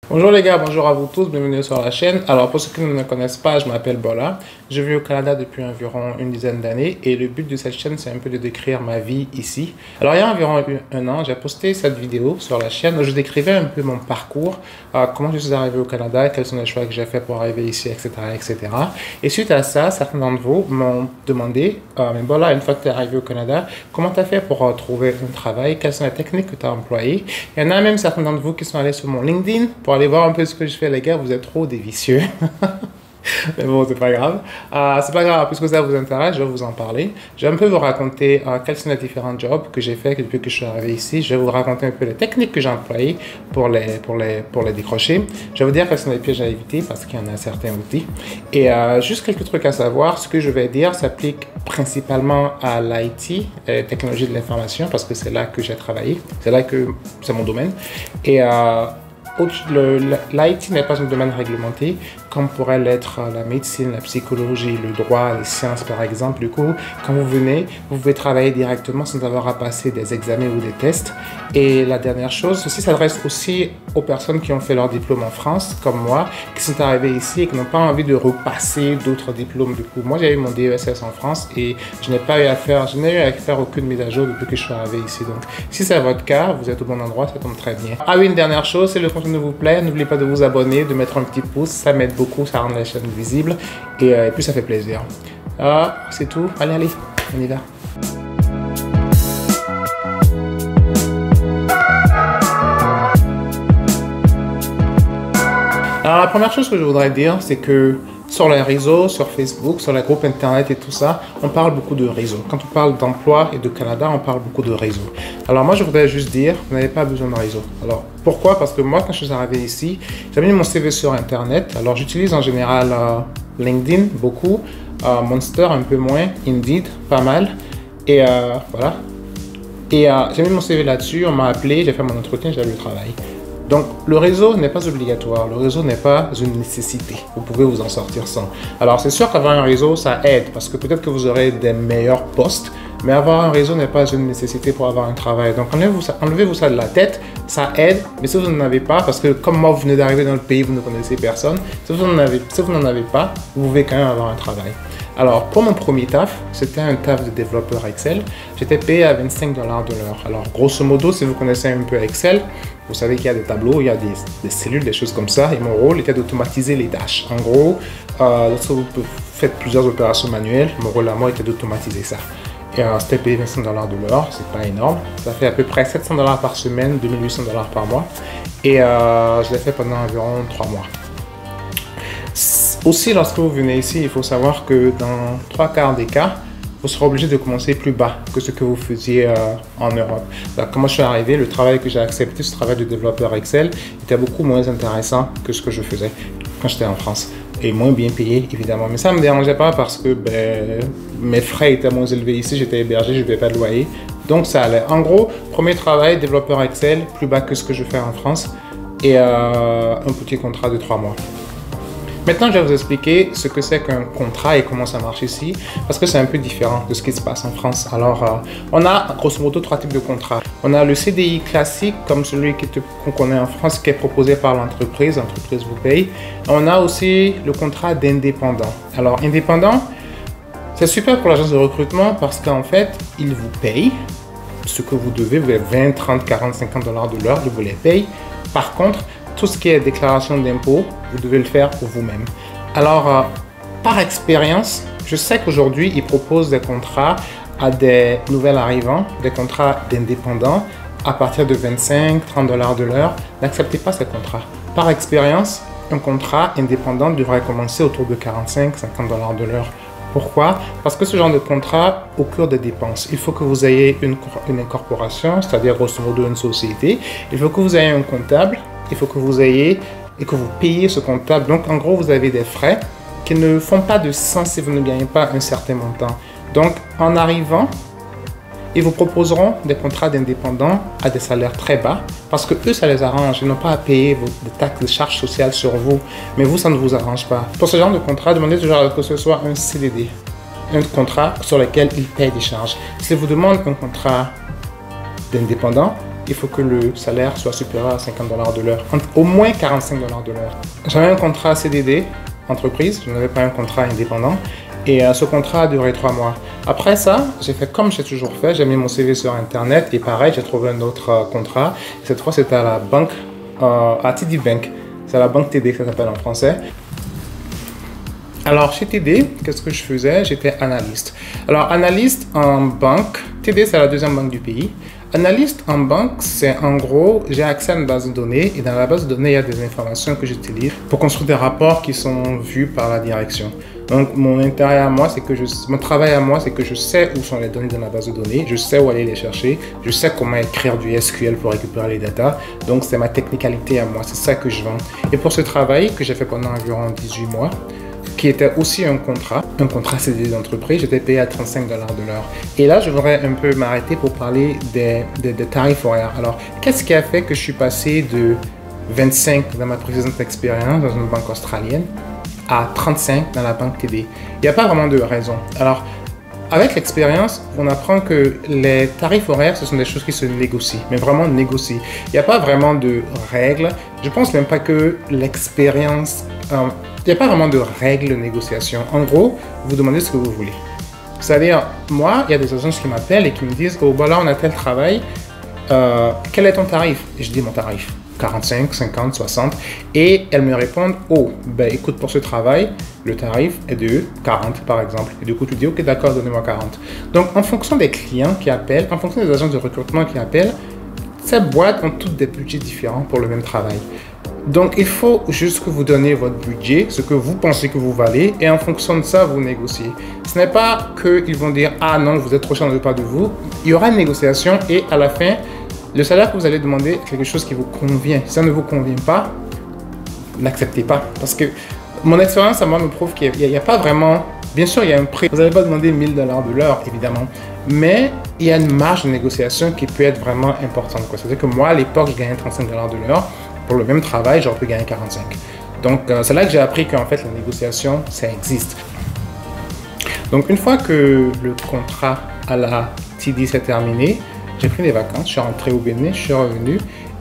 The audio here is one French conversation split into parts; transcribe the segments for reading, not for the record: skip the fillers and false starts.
Bonjour les gars, bonjour à vous tous, bienvenue sur la chaîne. Alors pour ceux qui ne me connaissent pas, je m'appelle Bola. Je vis au Canada depuis environ une dizaine d'années et le but de cette chaîne c'est un peu de décrire ma vie ici. Alors il y a environ un an, j'ai posté cette vidéo sur la chaîne où je décrivais un peu mon parcours, comment je suis arrivé au Canada, quels sont les choix que j'ai fait pour arriver ici, etc. etc. Et suite à ça, certains d'entre vous m'ont demandé, mais Bola, une fois que tu es arrivé au Canada, comment tu as fait pour trouver un travail, quelles sont les techniques que tu as employées. Il y en a même certains d'entre vous qui sont allés sur mon LinkedIn pour aller voir un peu ce que je fais, les gars, vous êtes trop délicieux. Mais bon, c'est pas grave. C'est pas grave, puisque ça vous intéresse, je vais vous en parler. Je vais un peu vous raconter quels sont les différents jobs que j'ai fait depuis que je suis arrivé ici. Je vais vous raconter un peu les techniques que j'ai employées pour les décrocher. Je vais vous dire quels sont les pièges à éviter parce qu'il y en a certains outils. Et juste quelques trucs à savoir. Ce que je vais dire s'applique principalement à l'IT, technologie de l'information, parce que c'est là que j'ai travaillé. C'est là que c'est mon domaine. Et l'IT n'est pas un domaine réglementé, comme pourrait l'être la médecine, la psychologie, le droit, les sciences par exemple. Du coup, quand vous venez, vous pouvez travailler directement sans avoir à passer des examens ou des tests. Et la dernière chose, ceci s'adresse aussi aux personnes qui ont fait leur diplôme en France, comme moi, qui sont arrivées ici et qui n'ont pas envie de repasser d'autres diplômes. Du coup, moi j'ai eu mon DESS en France et je n'ai eu à faire aucune mise à jour depuis que je suis arrivé ici. Donc, si c'est votre cas, vous êtes au bon endroit, ça tombe très bien. Ah oui, une dernière chose, si le contenu vous plaît, n'oubliez pas de vous abonner, de mettre un petit pouce, ça m'aide beaucoup, ça rend la chaîne visible et puis ça fait plaisir. C'est tout, allez, on y va. Alors la première chose que je voudrais dire, c'est que sur les réseaux, sur Facebook, sur les groupes internet et tout ça, on parle beaucoup de réseau. Quand on parle d'emploi et de Canada, on parle beaucoup de réseau. Alors moi, je voudrais juste dire, vous n'avez pas besoin de réseau. Alors pourquoi? Parce que moi, quand je suis arrivé ici, j'ai mis mon CV sur internet. Alors j'utilise en général LinkedIn beaucoup, Monster un peu moins, Indeed pas mal. Et voilà. Et j'ai mis mon CV là-dessus, on m'a appelé, j'ai fait mon entretien, j'ai eu le travail. Donc, le réseau n'est pas obligatoire, le réseau n'est pas une nécessité. Vous pouvez vous en sortir sans. Alors, c'est sûr qu'avoir un réseau, ça aide parce que peut-être que vous aurez des meilleurs postes, mais avoir un réseau n'est pas une nécessité pour avoir un travail. Donc, enlevez-vous ça de la tête, ça aide, mais si vous n'en avez pas, parce que comme moi, vous venez d'arriver dans le pays, vous ne connaissez personne, si vous n'en avez pas, vous pouvez quand même avoir un travail. Alors, pour mon premier taf, c'était un taf de développeur Excel. J'étais payé à 25 $ de l'heure. Alors, grosso modo, si vous connaissez un peu Excel, vous savez qu'il y a des tableaux, il y a des cellules, des choses comme ça. Et mon rôle était d'automatiser les tâches. En gros, lorsque vous faites plusieurs opérations manuelles, mon rôle à moi était d'automatiser ça. Et c'était payé 25 $ de l'heure, c'est pas énorme. Ça fait à peu près 700 $ par semaine, 2800 $ par mois. Et je l'ai fait pendant environ 3 mois. Aussi, lorsque vous venez ici, il faut savoir que dans 3/4 des cas, vous serez obligé de commencer plus bas que ce que vous faisiez en Europe. Donc, quand moi je suis arrivé, le travail que j'ai accepté, ce travail de développeur Excel, était beaucoup moins intéressant que ce que je faisais quand j'étais en France. Et moins bien payé, évidemment. Mais ça ne me dérangeait pas parce que mes frais étaient moins élevés ici, j'étais hébergé, je ne payais pas de loyer. Donc ça allait. En gros, premier travail, développeur Excel, plus bas que ce que je fais en France. Et un petit contrat de 3 mois. Maintenant, je vais vous expliquer ce que c'est qu'un contrat et comment ça marche ici, parce que c'est un peu différent de ce qui se passe en France. Alors, on a grosso modo 3 types de contrats. On a le CDI classique, comme celui qu'on connaît en France, qui est proposé par l'entreprise, l'entreprise vous paye. On a aussi le contrat d'indépendant. Alors, indépendant, c'est super pour l'agence de recrutement parce qu'en fait, il vous paye ce que vous devez, vous avez 20, 30, 40, 50 $ de l'heure, il vous les paye. Par contre, tout ce qui est déclaration d'impôt, vous devez le faire pour vous-même. Alors, par expérience, je sais qu'aujourd'hui, ils proposent des contrats à des nouvelles arrivants, des contrats d'indépendants à partir de 25, 30 $ de l'heure. N'acceptez pas ces contrats. Par expérience, un contrat indépendant devrait commencer autour de 45, 50 $ de l'heure. Pourquoi? Parce que ce genre de contrat occure des dépenses. Il faut que vous ayez une incorporation, c'est-à-dire grosso modo une société. Il faut que vous ayez un comptable. Il faut que vous ayez et que vous payiez ce comptable. Donc, en gros, vous avez des frais qui ne font pas de sens si vous ne gagnez pas un certain montant. Donc, en arrivant, ils vous proposeront des contrats d'indépendants à des salaires très bas parce que eux, ça les arrange. Ils n'ont pas à payer des taxes, des charges sociales sur vous. Mais vous, ça ne vous arrange pas. Pour ce genre de contrat, demandez toujours que ce soit un CDD, un contrat sur lequel ils payent des charges. S'ils vous demandent un contrat d'indépendant, il faut que le salaire soit supérieur à 50 $ de l'heure, au moins 45 $ de l'heure. J'avais un contrat CDD, entreprise, je n'avais pas un contrat indépendant. Et ce contrat a duré 3 mois. Après ça, j'ai fait comme j'ai toujours fait, j'ai mis mon CV sur Internet et pareil, j'ai trouvé un autre contrat. Cette fois, c'était à la banque, à TD Bank. C'est la banque TD, ça s'appelle en français. Alors, chez TD, qu'est-ce que je faisais? J'étais analyste. Alors, analyste en banque, TD, c'est la deuxième banque du pays. Analyste en banque, c'est en gros, j'ai accès à une base de données et dans la base de données, il y a des informations que j'utilise pour construire des rapports qui sont vus par la direction. Donc, mon intérêt à moi, c'est que mon travail à moi, c'est que je sais où sont les données dans la base de données, je sais où aller les chercher, je sais comment écrire du SQL pour récupérer les datas. Donc, c'est ma technicalité à moi, c'est ça que je vends. Et pour ce travail que j'ai fait pendant environ 18 mois, qui était aussi un contrat CDD d'entreprise, j'étais payé à 35 $ de l'heure. Et là, je voudrais un peu m'arrêter pour parler des tarifs horaires. Alors, qu'est-ce qui a fait que je suis passé de 25 dans ma précédente expérience dans une banque australienne à 35 dans la banque TD? Il n'y a pas vraiment de raison. Alors, avec l'expérience, on apprend que les tarifs horaires, ce sont des choses qui se négocient, mais vraiment négocient. Il n'y a pas vraiment de règles. Je pense même pas que l'expérience... il n'y a pas vraiment de règles de négociation. En gros, vous demandez ce que vous voulez. C'est-à-dire, moi, il y a des agences qui m'appellent et qui me disent « Oh, voilà, on a tel travail. Quel est ton tarif ?» Et je dis mon tarif. 45, 50, 60. Et elles me répondent « Oh, ben écoute, pour ce travail, le tarif est de 40 par exemple. » Et du coup, tu dis « Ok, d'accord, donnez-moi 40. » Donc, en fonction des clients qui appellent, en fonction des agences de recrutement qui appellent, ces boîtes ont toutes des budgets différents pour le même travail. Donc, il faut juste que vous donniez votre budget, ce que vous pensez que vous valez, et en fonction de ça, vous négociez. Ce n'est pas qu'ils vont dire « Ah non, vous êtes trop cher, on ne veut pas de vous. » Il y aura une négociation et à la fin, le salaire que vous allez demander est quelque chose qui vous convient. Si ça ne vous convient pas, n'acceptez pas. Parce que mon expérience à moi me prouve qu'il n'y a pas vraiment... Bien sûr, il y a un prix. Vous n'allez pas demander 1000 $ de l'heure, évidemment. Mais il y a une marge de négociation qui peut être vraiment importante. C'est-à-dire que moi, à l'époque, je gagnais 35 $ de l'heure. Pour le même travail, j'aurais pu gagner 45. Donc, c'est là que j'ai appris qu'en fait, la négociation, ça existe. Donc, une fois que le contrat à la TD s'est terminé, j'ai pris des vacances, je suis rentré au Bénin, je suis revenu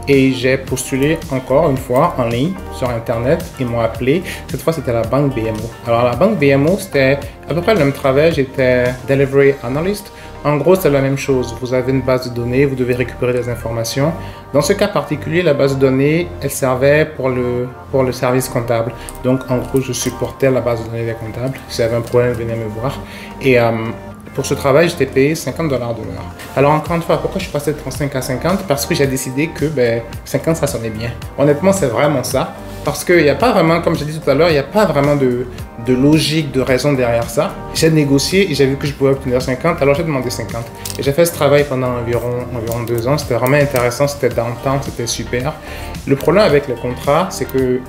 et j'ai postulé encore une fois en ligne sur Internet. Ils m'ont appelé. Cette fois, c'était la banque BMO. Alors, la banque BMO, c'était à peu près le même travail. J'étais Delivery Analyst. En gros, c'est la même chose. Vous avez une base de données, vous devez récupérer des informations. Dans ce cas particulier, la base de données, elle servait pour le service comptable. Donc, en gros, je supportais la base de données des comptables. Si j'avais un problème, venez me voir. Et pour ce travail, j'étais payé 50 $ de l'heure. Alors, encore une fois, pourquoi je suis passé de 35 à 50? Parce que j'ai décidé que 50, ça sonnait bien. Honnêtement, c'est vraiment ça. Parce qu'il n'y a pas vraiment, comme j'ai dit tout à l'heure, il n'y a pas vraiment de logique, de raison derrière ça. J'ai négocié et j'ai vu que je pouvais obtenir 50, alors j'ai demandé 50. Et j'ai fait ce travail pendant environ 2 ans. C'était vraiment intéressant, c'était downtown, c'était super. Le problème avec les contrats, c'est que,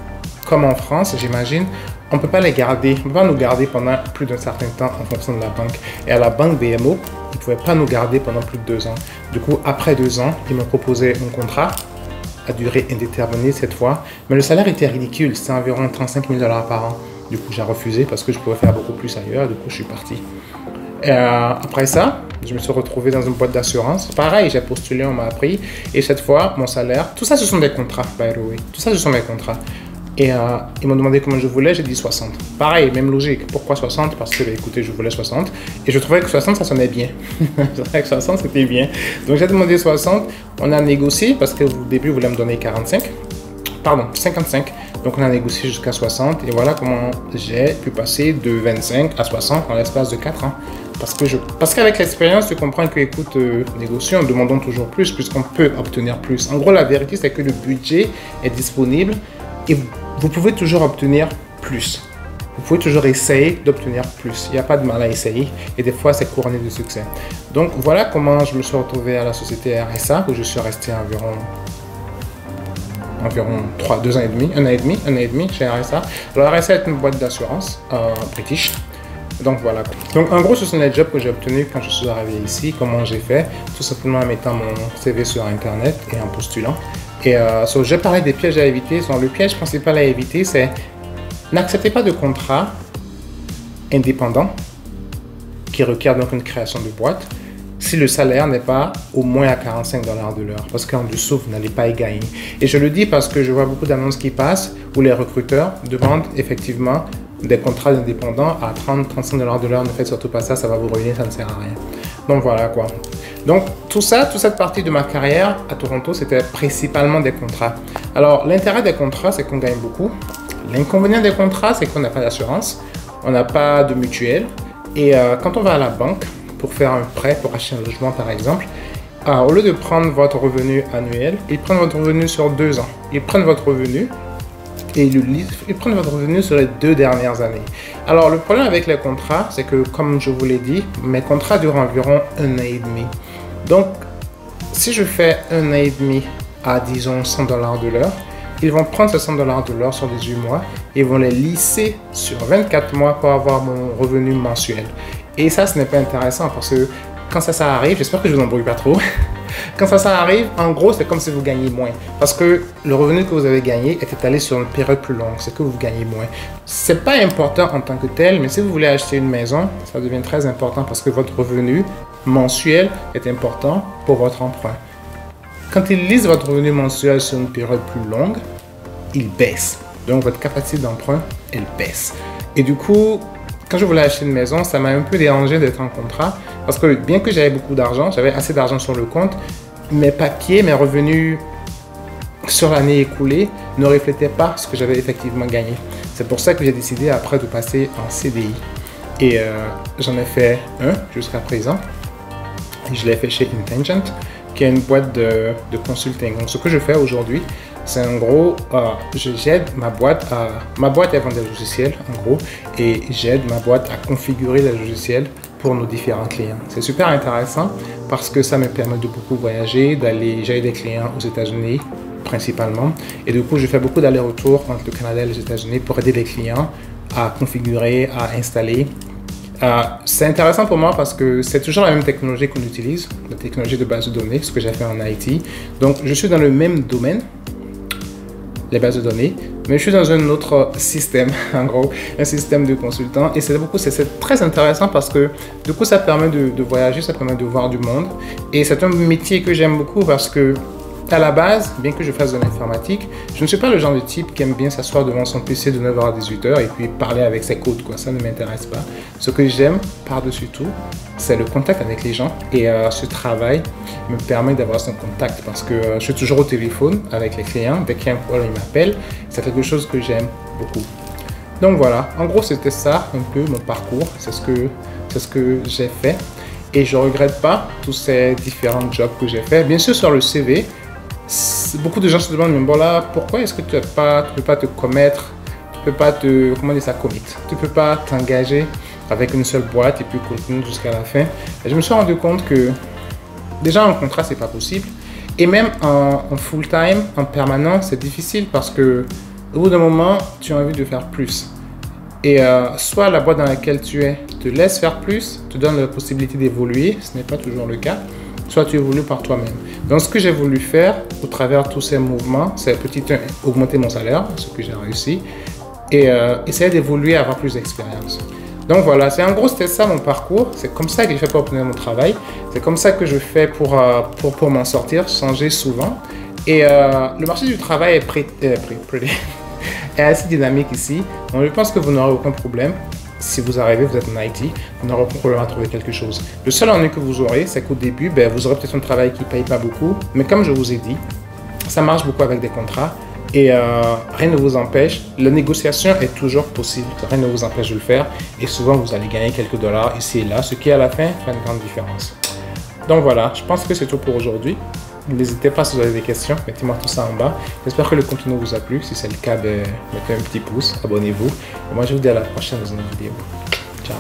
comme en France, j'imagine, on ne peut pas les garder. On ne peut pas nous garder pendant plus d'un certain temps en fonction de la banque. Et à la banque BMO, ils ne pouvaient pas nous garder pendant plus de 2 ans. Du coup, après 2 ans, ils me proposaient un contrat à durée indéterminée cette fois. Mais le salaire était ridicule, c'était environ 35 000 $ par an. Du coup, j'ai refusé parce que je pouvais faire beaucoup plus ailleurs. Du coup, je suis parti. Et après ça, je me suis retrouvé dans une boîte d'assurance. Pareil, j'ai postulé, on m'a appris. Et cette fois, mon salaire, tout ça, ce sont des contrats, by the way. Tout ça, ce sont des contrats. Et ils m'ont demandé comment je voulais, j'ai dit 60. Pareil, même logique. Pourquoi 60? Parce que, écoutez, je voulais 60. Et je trouvais que 60, ça sonnait bien. Je trouvais que 60, c'était bien. Donc, j'ai demandé 60. On a négocié parce qu'au début, ils voulaient me donner 45. Pardon, 55. Donc, on a négocié jusqu'à 60. Et voilà comment j'ai pu passer de 25 à 60 en l'espace de 4 ans. Parce qu'avec l'expérience, tu comprends que, écoute, négocions, demandons toujours plus, puisqu'on peut obtenir plus. En gros, la vérité, c'est que le budget est disponible et vous pouvez toujours obtenir plus. Vous pouvez toujours essayer d'obtenir plus. Il n'y a pas de mal à essayer. Et des fois, c'est couronné de succès. Donc, voilà comment je me suis retrouvé à la société RSA, où je suis resté environ 2 ans et demi, un an et demi chez RSA. Alors, RSA est une boîte d'assurance british. Donc, voilà. Donc, en gros, ce sont les jobs que j'ai obtenus quand je suis arrivé ici. Comment j'ai fait? Tout simplement en mettant mon CV sur Internet et en postulant. Et je parlais des pièges à éviter. Le piège principal à éviter, c'est n'acceptez pas de contrat indépendant qui requiert donc une création de boîte. si le salaire n'est pas au moins à 45 $ de l'heure, parce qu'en dessous, vous n'allez pas y gagner. Et je le dis parce que je vois beaucoup d'annonces qui passent où les recruteurs demandent effectivement des contrats d'indépendants à 30-35 $ de l'heure. Ne faites surtout pas ça, ça va vous ruiner, ça ne sert à rien. Donc voilà quoi. Donc tout ça, toute cette partie de ma carrière à Toronto, c'était principalement des contrats. Alors l'intérêt des contrats, c'est qu'on gagne beaucoup. L'inconvénient des contrats, c'est qu'on n'a pas d'assurance, on n'a pas de mutuelle. Et quand on va à la banque pour faire un prêt, pour acheter un logement par exemple, au lieu de prendre votre revenu annuel, ils prennent votre revenu sur 2 ans. Ils prennent votre revenu et ils prennent votre revenu sur les 2 dernières années. Alors le problème avec les contrats, c'est que comme je vous l'ai dit, mes contrats durent environ 1 an et demi. Donc si je fais 1 an et demi à disons 100 $ de l'heure, ils vont prendre ces 100 $ de l'heure sur 18 mois et vont les lisser sur 24 mois pour avoir mon revenu mensuel. Et ça, ce n'est pas intéressant parce que quand ça arrive, j'espère que je ne vous embrouille pas trop. Quand ça arrive, en gros, c'est comme si vous gagnez moins. Parce que le revenu que vous avez gagné est étalé sur une période plus longue. C'est que vous gagnez moins. C'est pas important en tant que tel, mais si vous voulez acheter une maison, ça devient très important parce que votre revenu mensuel est important pour votre emprunt. Quand ils lisent votre revenu mensuel sur une période plus longue, il baisse. Donc, votre capacité d'emprunt, elle baisse. Et du coup, quand je voulais acheter une maison, ça m'a un peu dérangé d'être en contrat parce que bien que j'avais beaucoup d'argent, j'avais assez d'argent sur le compte, mes papiers, mes revenus sur l'année écoulée ne reflétaient pas ce que j'avais effectivement gagné. C'est pour ça que j'ai décidé après de passer en CDI. Et j'en ai fait un jusqu'à présent. Et je l'ai fait chez Intangent, qui est une boîte de consulting. Donc, ce que je fais aujourd'hui, c'est en gros, j'aide ma boîte elle vend des logiciels en gros, et j'aide ma boîte à configurer les logiciels pour nos différents clients. C'est super intéressant parce que ça me permet de beaucoup voyager, j'ai des clients aux États-Unis principalement, et du coup, je fais beaucoup d'allers-retours entre le Canada et les États-Unis pour aider les clients à configurer, à installer. C'est intéressant pour moi parce que c'est toujours la même technologie qu'on utilise, la technologie de base de données, ce que j'ai fait en IT. Donc, je suis dans le même domaine, les bases de données, mais je suis dans un autre système, en gros, un système de consultant. Et c'est très intéressant parce que du coup, ça permet de voyager, ça permet de voir du monde. Et c'est un métier que j'aime beaucoup parce que à la base, bien que je fasse de l'informatique, je ne suis pas le genre de type qui aime bien s'asseoir devant son PC de 9h à 18h et puis parler avec ses codes, quoi. Ça ne m'intéresse pas. Ce que j'aime par-dessus tout, c'est le contact avec les gens. Et ce travail me permet d'avoir ce contact parce que je suis toujours au téléphone avec les clients. Dès qu'il y a un problème, ils m'appellent. C'est quelque chose que j'aime beaucoup. Donc voilà, en gros, c'était ça un peu mon parcours. C'est ce que j'ai fait. Et je ne regrette pas tous ces différents jobs que j'ai fait. Bien sûr, sur le CV, beaucoup de gens se demandent, mais bon là, pourquoi est-ce que tu ne peux pas te commettre, tu ne peux pas te, comment dire ça, commit, tu ne peux pas t'engager avec une seule boîte et puis continuer jusqu'à la fin. Et je me suis rendu compte que déjà en contrat, c'est pas possible. Et même en full-time, en permanent, c'est difficile parce que au bout d'un moment, tu as envie de faire plus. Et soit la boîte dans laquelle tu es te laisse faire plus, te donne la possibilité d'évoluer, ce n'est pas toujours le cas, soit tu évolues par toi-même. Donc ce que j'ai voulu faire au travers de tous ces mouvements, c'est petit 1, augmenter mon salaire, ce que j'ai réussi, et essayer d'évoluer, avoir plus d'expérience. Donc voilà, en gros c'était ça mon parcours, c'est comme ça que j'ai fait pour obtenir mon travail, c'est comme ça que je fais pour m'en sortir, changer souvent. Et le marché du travail est assez dynamique ici, donc je pense que vous n'aurez aucun problème. Si vous arrivez, vous êtes en IT, vous n'aurez aucun problème à trouver quelque chose. Le seul ennui que vous aurez, c'est qu'au début, vous aurez peut-être un travail qui ne paye pas beaucoup, mais comme je vous ai dit, ça marche beaucoup avec des contrats et rien ne vous empêche. La négociation est toujours possible, rien ne vous empêche de le faire et souvent vous allez gagner quelques dollars ici et là, ce qui à la fin fait une grande différence. Donc voilà, je pense que c'est tout pour aujourd'hui. N'hésitez pas si vous avez des questions, mettez-moi tout ça en bas. J'espère que le contenu vous a plu. Si c'est le cas, mettez un petit pouce, abonnez-vous. Et moi, je vous dis à la prochaine dans une vidéo. Ciao.